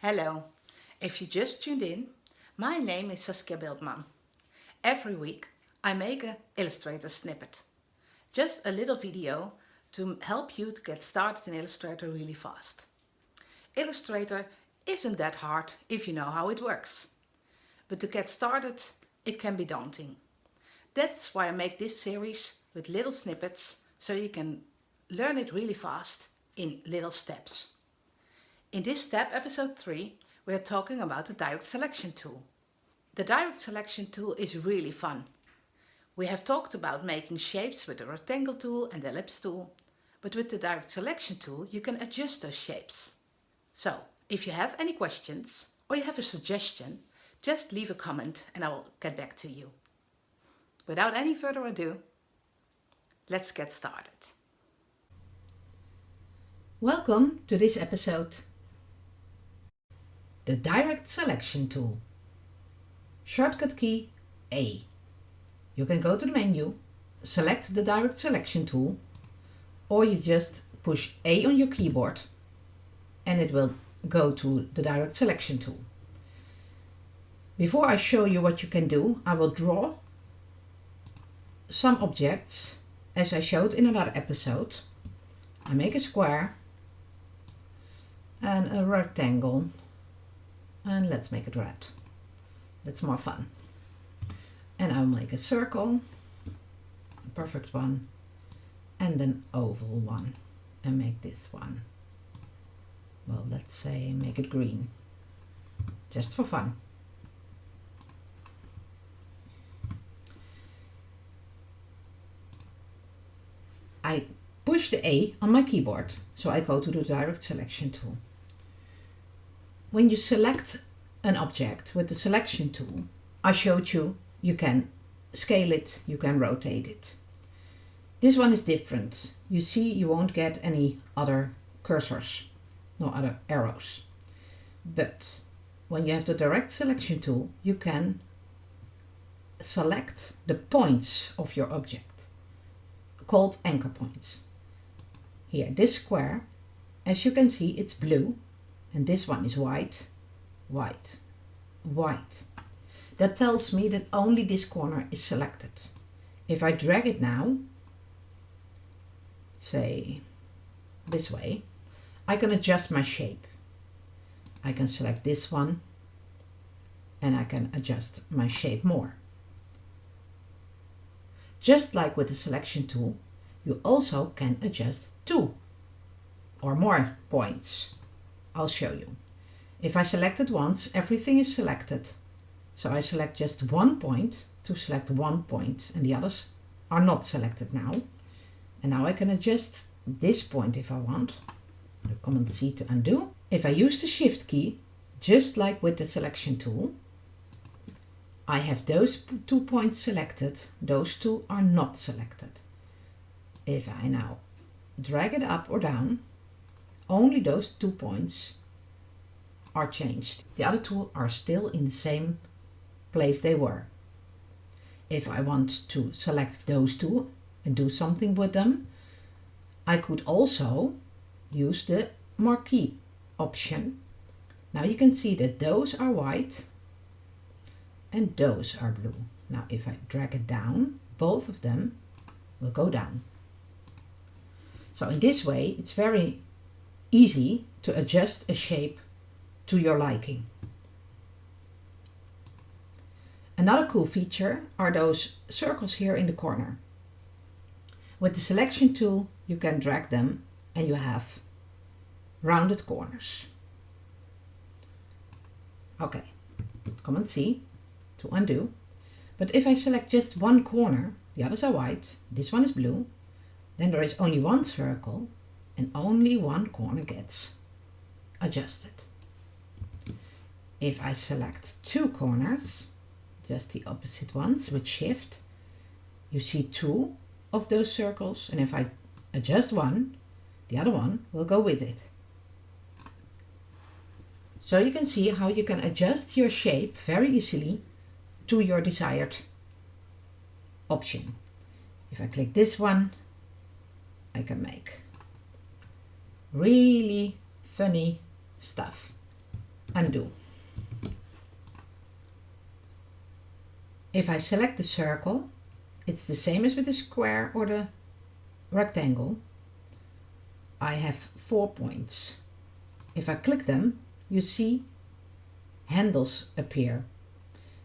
Hello. If you just tuned in, my name is Saskia Bildman. Every week I make an Illustrator Snippet. Just a little video to help you to get started in Illustrator really fast. Illustrator isn't that hard if you know how it works. But to get started, it can be daunting. That's why I make this series with little snippets so you can learn it really fast in little steps. In this step, episode 3, we are talking about the direct selection tool. The direct selection tool is really fun. We have talked about making shapes with the rectangle tool and the ellipse tool, but with the direct selection tool you can adjust those shapes. So, if you have any questions or you have a suggestion, just leave a comment and I will get back to you. Without any further ado, let's get started. Welcome to this episode. The direct selection tool. Shortcut key A. You can go to the menu, select the direct selection tool, or you just push A on your keyboard and it will go to the direct selection tool. Before I show you what you can do, I will draw some objects as I showed in another episode. I make a square and a rectangle, and let's make it red. That's more fun. And I'll make a circle, a perfect one, and an oval one, and make this one. Well, let's say make it green, just for fun. I push the A on my keyboard, so I go to the direct selection tool. When you select an object with the selection tool, I showed you, you can scale it, you can rotate it. This one is different. You see, you won't get any other cursors, no other arrows. But when you have the direct selection tool, you can select the points of your object, called anchor points. Here, this square, as you can see, it's blue, and this one is white, white, white. That tells me that only this corner is selected. If I drag it now, say this way, I can adjust my shape. I can select this one and I can adjust my shape more. Just like with the selection tool, you also can adjust 2 or more points. I'll show you. If I select it once, everything is selected. So I select just one point to select one point, and the others are not selected now. And now I can adjust this point if I want. The Command C to undo. If I use the Shift key, just like with the selection tool, I have those 2 points selected, those 2 are not selected. If I now drag it up or down, only those 2 points are changed. The other 2 are still in the same place they were. If I want to select those 2 and do something with them, I could also use the marquee option. Now you can see that those are white and those are blue. Now if I drag it down, both of them will go down. So in this way, it's very easy to adjust a shape to your liking. Another cool feature are those circles here in the corner. With the selection tool, you can drag them and you have rounded corners. Okay, Command C to undo. But if I select just one corner, the others are white, this one is blue, then there is only one circle and only one corner gets adjusted. If I select 2 corners, just the opposite ones with Shift, you see 2 of those circles, and if I adjust one, the other one will go with it. So you can see how you can adjust your shape very easily to your desired option. If I click this one, I can make really funny stuff. undo. If I select the circle, it's the same as with the square or the rectangle. I have 4 points. If I click them, you see handles appear.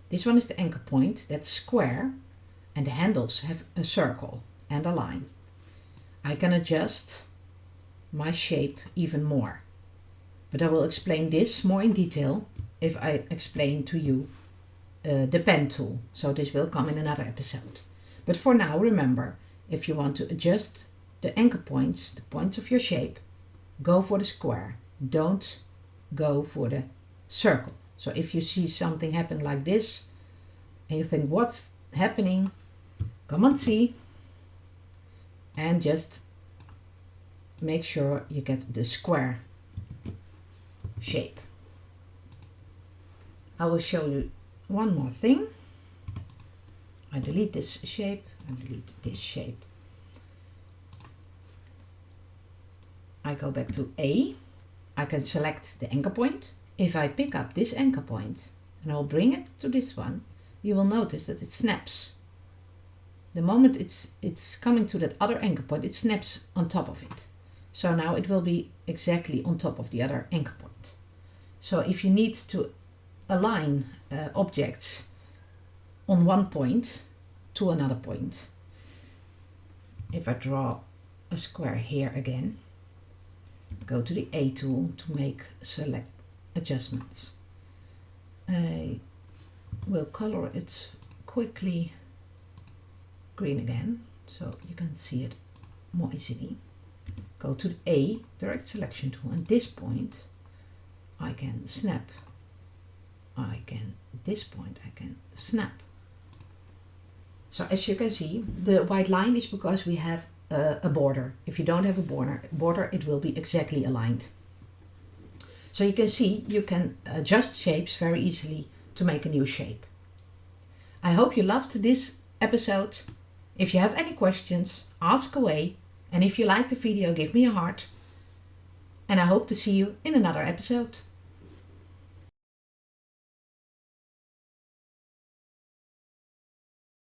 This one is the anchor point, that's square, and the handles have a circle and a line. I can adjust my shape even more, but I will explain this more in detail if I explain to you the pen tool, so this will come in another episode. But for now, remember, if you want to adjust the anchor points, the points of your shape, go for the square, don't go for the circle. So if you see something happen like this and you think what's happening, come and see, and just make sure you get the square shape. I will show you one more thing. I delete this shape and delete this shape. I go back to A. I can select the anchor point. If I pick up this anchor point and I'll bring it to this one, you will notice that it snaps. The moment it's coming to that other anchor point, it snaps on top of it. So now it will be exactly on top of the other anchor point. So if you need to align objects on one point to another point, if I draw a square here again, go to the A tool to make select adjustments. I will color it quickly green again so you can see it more easily. Go to the A direct selection tool, and this point I can snap. This point I can snap. So as you can see, the white line is because we have a border. If you don't have a border, it will be exactly aligned. So you can see you can adjust shapes very easily to make a new shape. I hope you loved this episode. If you have any questions, ask away. And if you liked the video, give me a heart. And I hope to see you in another episode.